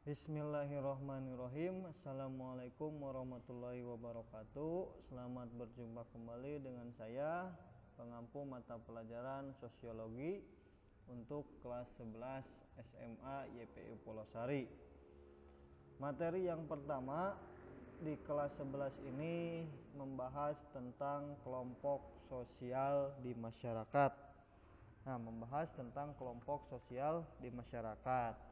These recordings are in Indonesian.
Bismillahirrahmanirrahim. Assalamualaikum warahmatullahi wabarakatuh. Selamat berjumpa kembali dengan saya, pengampu mata pelajaran sosiologi untuk kelas 11 SMA YPU Polosari. Materi yang pertama di kelas 11 ini membahas tentang kelompok sosial di masyarakat. Membahas tentang kelompok sosial di masyarakat.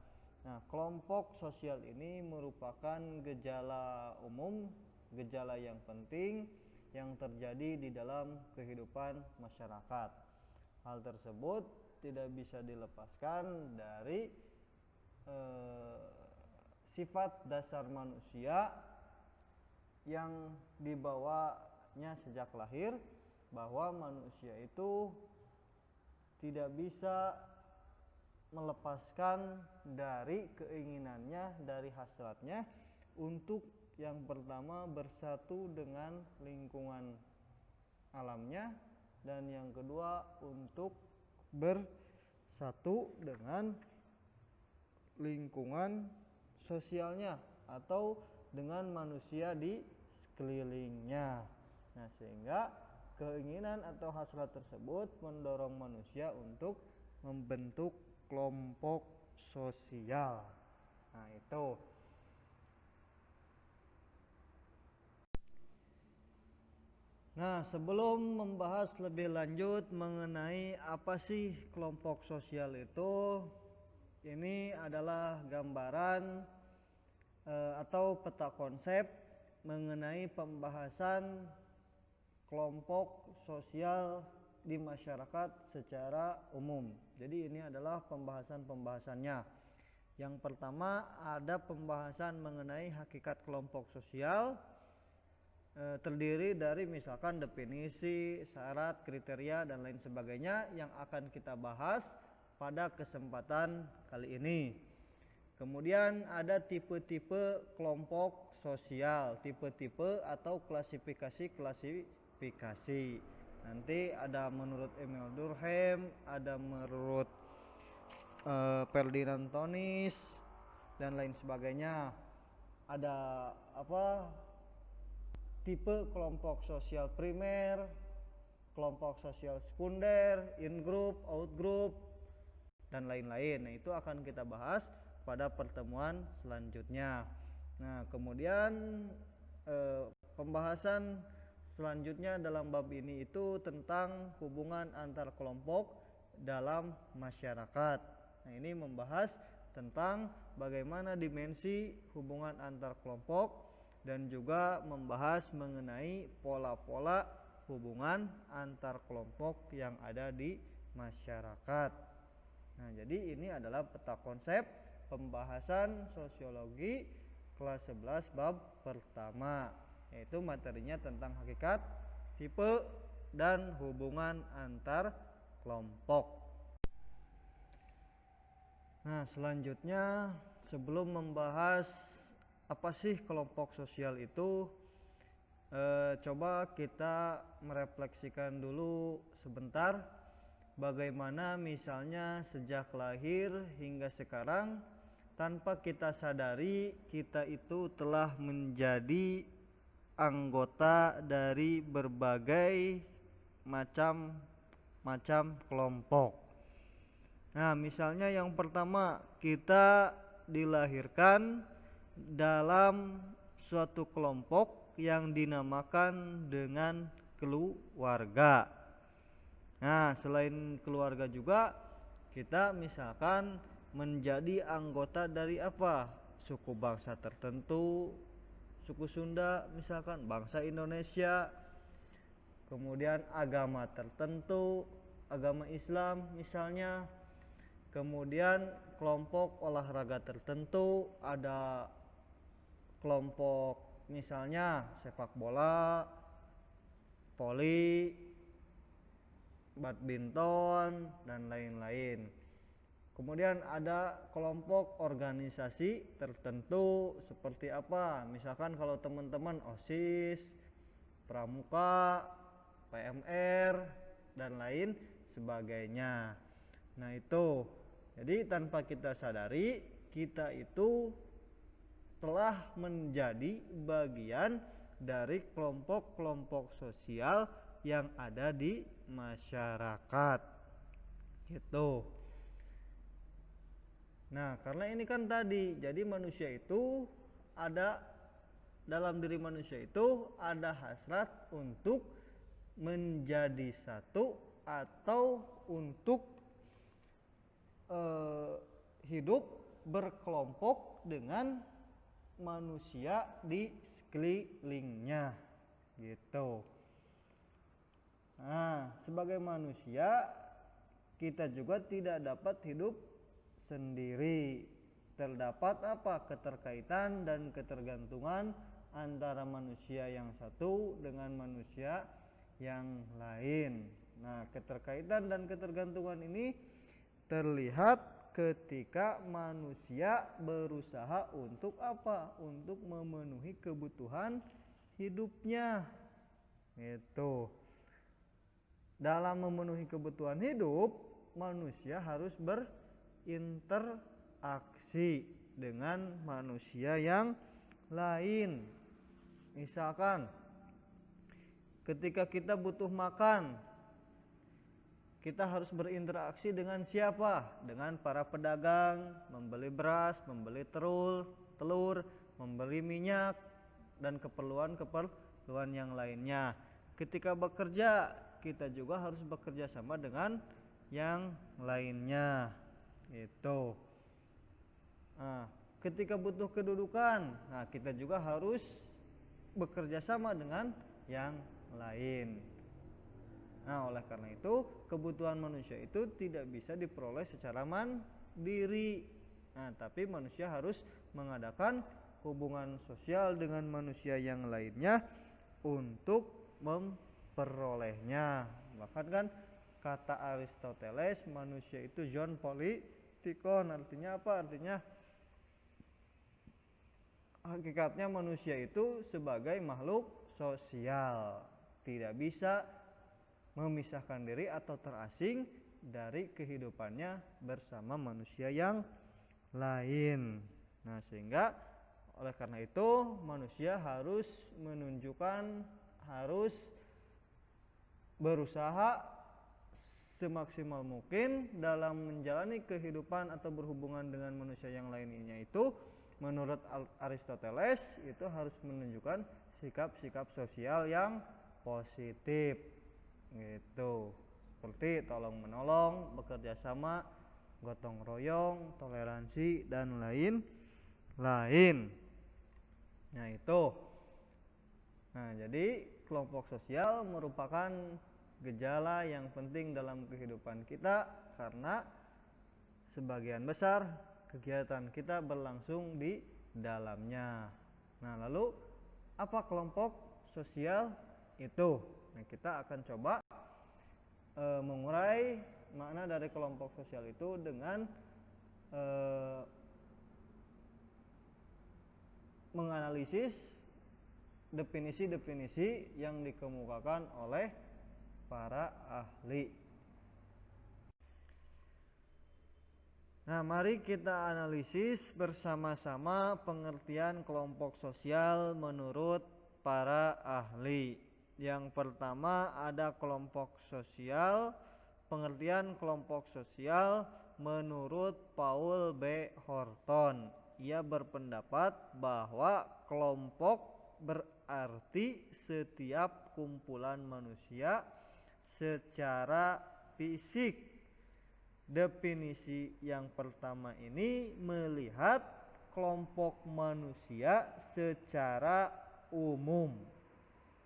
Kelompok sosial ini merupakan gejala umum, gejala yang penting yang terjadi di dalam kehidupan masyarakat. Hal tersebut tidak bisa dilepaskan dari sifat dasar manusia yang dibawanya sejak lahir, bahwa manusia itu tidak bisa melepaskan dari keinginannya, dari hasratnya untuk yang pertama bersatu dengan lingkungan alamnya, dan yang kedua untuk bersatu dengan lingkungan sosialnya atau dengan manusia di sekelilingnya. Sehingga keinginan atau hasrat tersebut mendorong manusia untuk membentuk kelompok sosial. Itu. Sebelum membahas lebih lanjut mengenai apa sih kelompok sosial itu, ini adalah gambaran atau peta konsep mengenai pembahasan kelompok sosial di masyarakat secara umum. Jadi ini adalah pembahasannya. Yang pertama ada pembahasan mengenai hakikat kelompok sosial, terdiri dari misalkan definisi, syarat, kriteria, dan lain sebagainya yang akan kita bahas pada kesempatan kali ini. Kemudian ada tipe-tipe kelompok sosial, tipe-tipe atau klasifikasi. Nanti ada menurut Emil Durkheim, ada menurut Ferdinand Tönnies, dan lain sebagainya. Ada tipe kelompok sosial primer, kelompok sosial sekunder, in-group, out-group, dan lain-lain. Itu akan kita bahas pada pertemuan selanjutnya. Kemudian pembahasan selanjutnya dalam bab ini itu tentang hubungan antar kelompok dalam masyarakat. Ini membahas tentang bagaimana dimensi hubungan antar kelompok dan juga membahas mengenai pola-pola hubungan antar kelompok yang ada di masyarakat. Jadi ini adalah peta konsep pembahasan sosiologi kelas 11 bab pertama, yaitu materinya tentang hakikat, tipe, dan hubungan antar kelompok. Selanjutnya sebelum membahas apa sih kelompok sosial itu, coba kita merefleksikan dulu sebentar bagaimana misalnya sejak lahir hingga sekarang tanpa kita sadari kita itu telah menjadi anggota dari berbagai macam kelompok. Misalnya yang pertama, kita dilahirkan dalam suatu kelompok yang dinamakan dengan keluarga. Selain keluarga juga kita misalkan menjadi anggota dari suku bangsa tertentu, suku Sunda misalkan, bangsa Indonesia, kemudian agama tertentu, agama Islam misalnya, kemudian kelompok olahraga tertentu, ada kelompok misalnya sepak bola, voli, badminton, dan lain-lain. Kemudian ada kelompok organisasi tertentu seperti misalkan kalau teman-teman OSIS, Pramuka, PMR, dan lain sebagainya. Itu. Jadi tanpa kita sadari, kita itu telah menjadi bagian dari kelompok-kelompok sosial yang ada di masyarakat gitu. Nah, karena ini kan tadi, jadi manusia itu ada, dalam diri manusia itu ada hasrat untuk menjadi satu atau untuk hidup berkelompok dengan manusia di sekelilingnya gitu. Nah, sebagai manusia kita juga tidak dapat hidup sendiri. Terdapat apa? Keterkaitan dan ketergantungan antara manusia yang satu dengan manusia yang lain. Nah, keterkaitan dan ketergantungan ini terlihat ketika manusia berusaha untuk apa? Untuk memenuhi kebutuhan hidupnya. Gitu. Dalam memenuhi kebutuhan hidup, manusia harus berinteraksi dengan manusia yang lain. Misalkan ketika kita butuh makan, kita harus berinteraksi dengan siapa? Dengan para pedagang, membeli beras, membeli telur, membeli minyak, dan keperluan yang lainnya. Ketika bekerja, kita juga harus bekerja sama dengan yang lainnya. Itu. Nah, ketika butuh kedudukan, nah kita juga harus bekerja sama dengan yang lain. Nah, oleh karena itu kebutuhan manusia itu tidak bisa diperoleh secara mandiri. Nah, tapi manusia harus mengadakan hubungan sosial dengan manusia yang lainnya untuk memperolehnya. Bahkan kan kata Aristoteles, manusia itu zoon politikon. Artinya apa? Artinya hakikatnya manusia itu sebagai makhluk sosial, tidak bisa memisahkan diri atau terasing dari kehidupannya bersama manusia yang lain. Nah, sehingga oleh karena itu manusia harus harus berusaha semaksimal mungkin dalam menjalani kehidupan atau berhubungan dengan manusia yang lainnya itu, menurut Aristoteles itu harus menunjukkan sikap-sikap sosial yang positif gitu, seperti tolong menolong, bekerja sama, gotong royong, toleransi, dan lain-lain. Nah, itu. Nah, jadi kelompok sosial merupakan gejala yang penting dalam kehidupan kita karena sebagian besar kegiatan kita berlangsung di dalamnya. Nah, lalu apa kelompok sosial itu? Nah, kita akan coba mengurai makna dari kelompok sosial itu dengan menganalisis definisi-definisi yang dikemukakan oleh para ahli. Nah, mari kita analisis bersama-sama pengertian kelompok sosial menurut para ahli. Yang pertama ada kelompok sosial. Pengertian kelompok sosial menurut Paul B. Horton. Ia berpendapat bahwa kelompok berarti setiap kumpulan manusia secara fisik. Definisi yang pertama ini melihat kelompok manusia secara umum,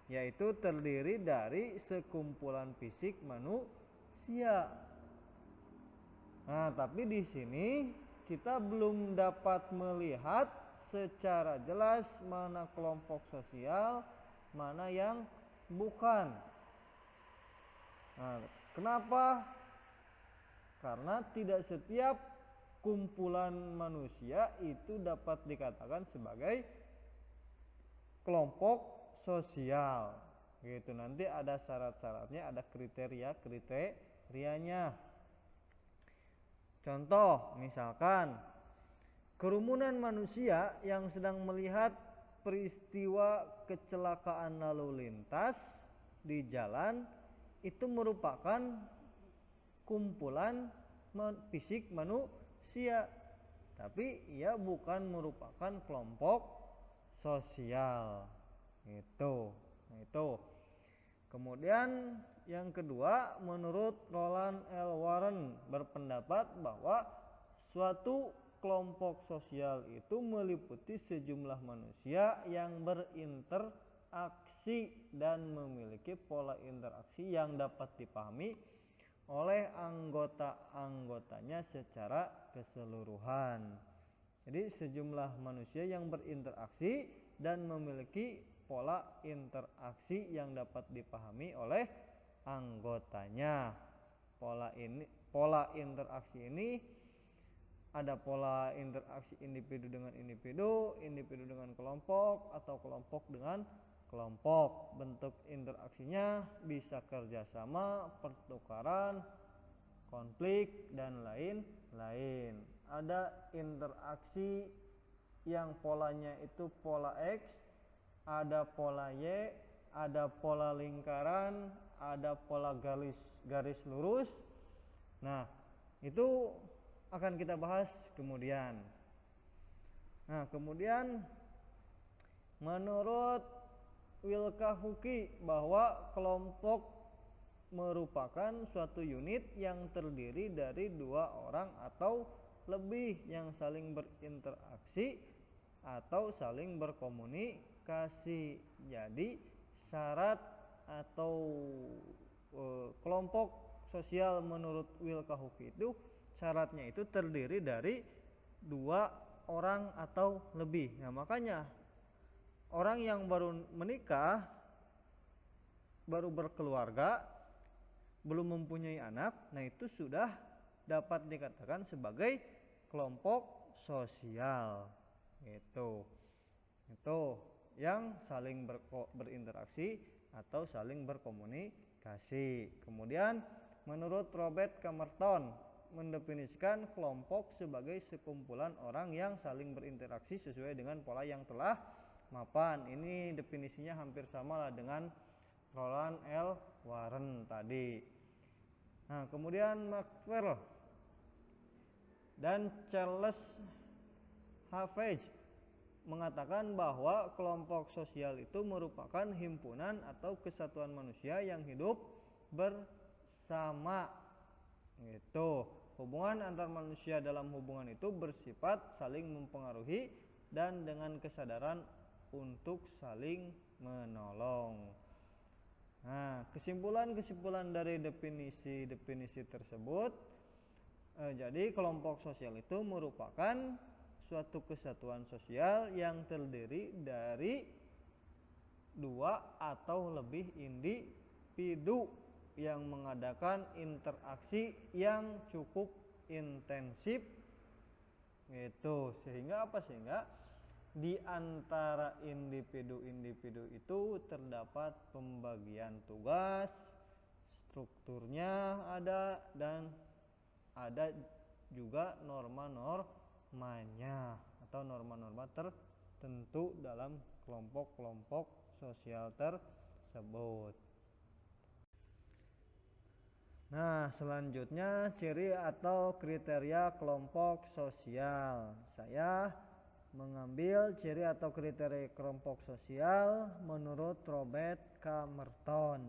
yaitu terdiri dari sekumpulan fisik manusia. Nah, tapi di sini kita belum dapat melihat secara jelas mana kelompok sosial, mana yang bukan. Nah, kenapa? Karena tidak setiap kumpulan manusia itu dapat dikatakan sebagai kelompok sosial. Gitu, nanti ada syarat-syaratnya, ada kriteria-kriterianya. Contoh, misalkan kerumunan manusia yang sedang melihat peristiwa kecelakaan lalu lintas di jalan itu merupakan kumpulan fisik manusia, tapi ia bukan merupakan kelompok sosial. Itu. Kemudian yang kedua, menurut Roland L. Warren berpendapat bahwa suatu kelompok sosial itu meliputi sejumlah manusia yang berinteraksi dan memiliki pola interaksi yang dapat dipahami oleh anggota-anggotanya secara keseluruhan. Jadi sejumlah manusia yang berinteraksi dan memiliki pola interaksi yang dapat dipahami oleh anggotanya. Pola interaksi ini ada pola interaksi individu dengan individu, individu dengan kelompok, atau kelompok dengan kelompok. Bentuk interaksinya bisa kerjasama, pertukaran, konflik, dan lain-lain. Ada interaksi yang polanya itu pola X, ada pola Y, ada pola lingkaran, ada pola garis lurus. Nah, itu akan kita bahas kemudian. Nah, kemudian menurut Wilkahuki bahwa kelompok merupakan suatu unit yang terdiri dari dua orang atau lebih yang saling berinteraksi atau saling berkomunikasi. Jadi syarat atau kelompok sosial menurut Wilkahuki itu syaratnya itu terdiri dari dua orang atau lebih. Nah, makanya orang yang baru menikah, baru berkeluarga, belum mempunyai anak, nah itu sudah dapat dikatakan sebagai kelompok sosial. Itu yang saling berinteraksi atau saling berkomunikasi. Kemudian menurut Robert Camerton mendefinisikan kelompok sebagai sekumpulan orang yang saling berinteraksi sesuai dengan pola yang telah mapan. Ini definisinya hampir sama lah dengan Roland L. Warren tadi. Nah, kemudian Maxwell dan Charles Havage mengatakan bahwa kelompok sosial itu merupakan himpunan atau kesatuan manusia yang hidup bersama. Gitu. Hubungan antar manusia dalam hubungan itu bersifat saling mempengaruhi dan dengan kesadaran untuk saling menolong. Nah, kesimpulan dari definisi tersebut, jadi kelompok sosial itu merupakan suatu kesatuan sosial yang terdiri dari dua atau lebih individu yang mengadakan interaksi yang cukup intensif. Gitu. Sehingga di antara individu-individu itu terdapat pembagian tugas, strukturnya ada, dan ada juga norma-normanya atau norma-norma tertentu dalam kelompok-kelompok sosial tersebut. Nah, selanjutnya ciri atau kriteria kelompok sosial. Saya mengambil ciri atau kriteria kelompok sosial menurut Robert Camerton.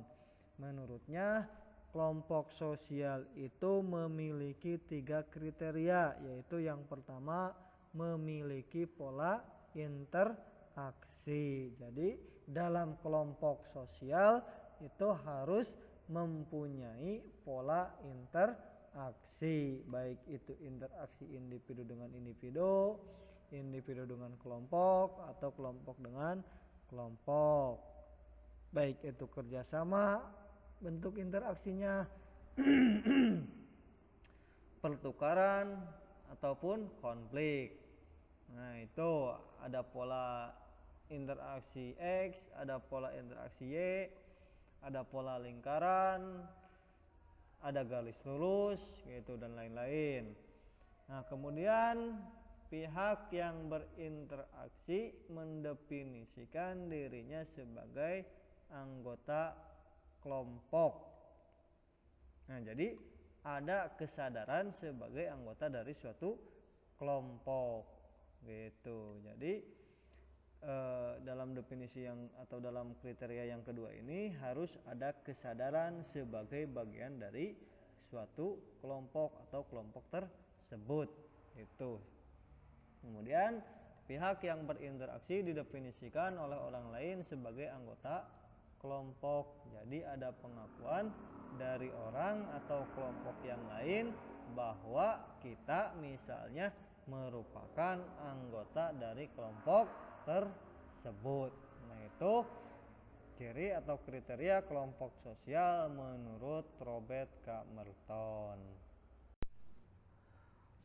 Menurutnya, kelompok sosial itu memiliki 3 kriteria, yaitu yang pertama memiliki pola interaksi. Jadi dalam kelompok sosial itu harus mempunyai pola interaksi, baik itu interaksi individu dengan individu, individu dengan kelompok, atau kelompok dengan kelompok. Baik itu kerjasama, bentuk interaksinya pertukaran ataupun konflik. Nah, itu ada pola interaksi X, ada pola interaksi Y, ada pola lingkaran, ada garis lurus, gitu, dan lain-lain. Nah, kemudian pihak yang berinteraksi mendefinisikan dirinya sebagai anggota kelompok. Nah, jadi ada kesadaran sebagai anggota dari suatu kelompok gitu. Jadi dalam definisi yang atau dalam kriteria yang kedua ini harus ada kesadaran sebagai bagian dari suatu kelompok atau kelompok tersebut itu. Kemudian pihak yang berinteraksi didefinisikan oleh orang lain sebagai anggota kelompok. Jadi ada pengakuan dari orang atau kelompok yang lain bahwa kita misalnya merupakan anggota dari kelompok tersebut. Nah, itu ciri atau kriteria kelompok sosial menurut Robert K. Merton.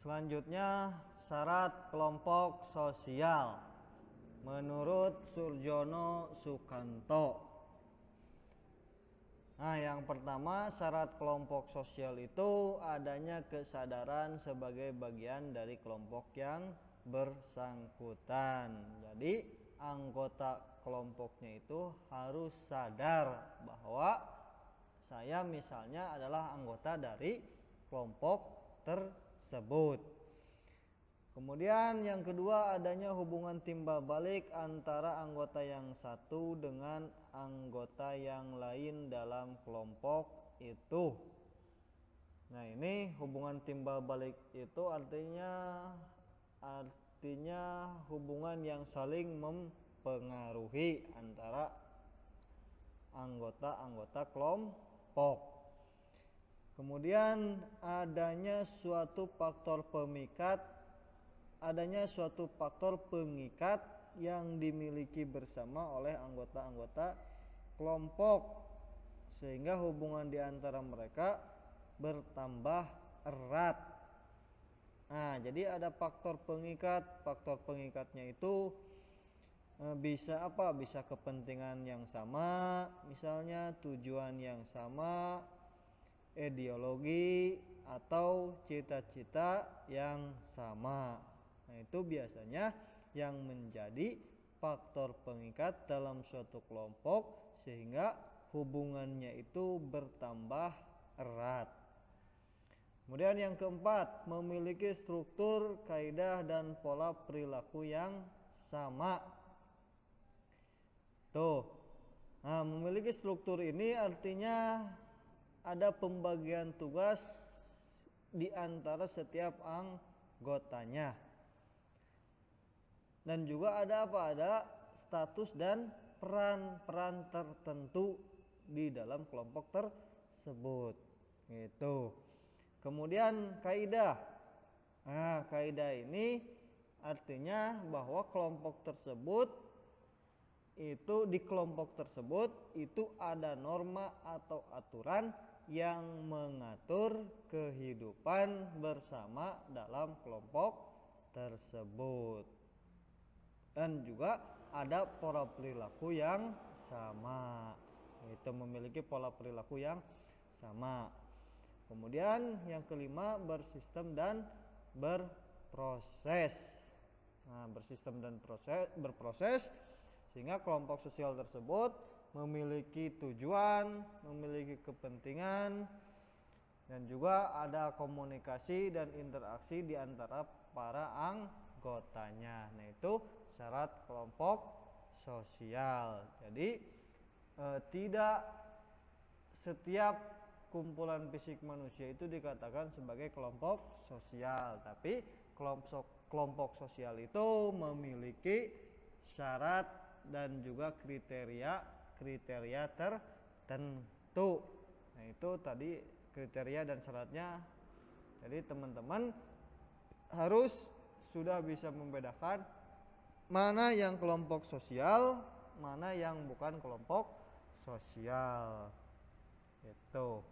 Selanjutnya, syarat kelompok sosial menurut Surjono Sukanto. Nah, yang pertama, syarat kelompok sosial itu adanya kesadaran sebagai bagian dari kelompok yang bersangkutan. Jadi anggota kelompoknya itu harus sadar bahwa saya misalnya adalah anggota dari kelompok tersebut. Kemudian yang kedua, adanya hubungan timbal balik antara anggota yang satu dengan anggota yang lain dalam kelompok itu. Nah, ini hubungan timbal balik itu artinya hubungan yang saling mempengaruhi antara anggota-anggota kelompok. Kemudian adanya suatu faktor pengikat yang dimiliki bersama oleh anggota-anggota kelompok sehingga hubungan di antara mereka bertambah erat. Nah, jadi ada faktor pengikat. Faktor pengikatnya itu bisa apa? Bisa kepentingan yang sama, misalnya tujuan yang sama, ideologi atau cita-cita yang sama. Nah, itu biasanya yang menjadi faktor pengikat dalam suatu kelompok sehingga hubungannya itu bertambah erat. Kemudian yang keempat, memiliki struktur, kaidah dan pola perilaku yang sama. Nah, memiliki struktur ini artinya ada pembagian tugas di antara setiap anggotanya. Dan juga ada apa? Ada status dan peran-peran tertentu di dalam kelompok tersebut. Gitu. Kemudian kaidah. Nah, kaidah ini artinya bahwa di kelompok tersebut itu ada norma atau aturan yang mengatur kehidupan bersama dalam kelompok tersebut. Dan juga ada pola perilaku yang sama. Itu memiliki pola perilaku yang sama. Kemudian yang kelima, bersistem dan berproses. Nah, bersistem dan berproses sehingga kelompok sosial tersebut memiliki tujuan, memiliki kepentingan, dan juga ada komunikasi dan interaksi di antara para anggotanya. Nah, itu syarat kelompok sosial. Jadi tidak setiap kumpulan fisik manusia itu dikatakan sebagai kelompok sosial, tapi kelompok sosial itu memiliki syarat dan juga kriteria tertentu. Nah, itu tadi kriteria dan syaratnya. Jadi teman-teman harus sudah bisa membedakan mana yang kelompok sosial, mana yang bukan kelompok sosial. Itu.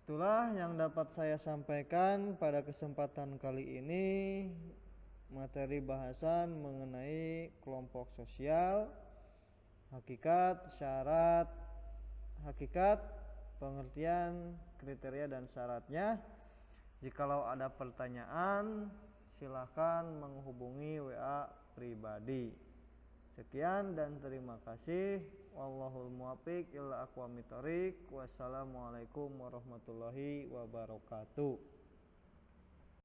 Itulah yang dapat saya sampaikan pada kesempatan kali ini, materi bahasan mengenai kelompok sosial, hakikat, syarat, pengertian, kriteria dan syaratnya. Jikalau ada pertanyaan, silahkan menghubungi WA pribadi. Sekian dan terima kasih. Wallahul muwaffiq ila aqwamit thoriq. Wassalamualaikum warahmatullahi wabarakatuh.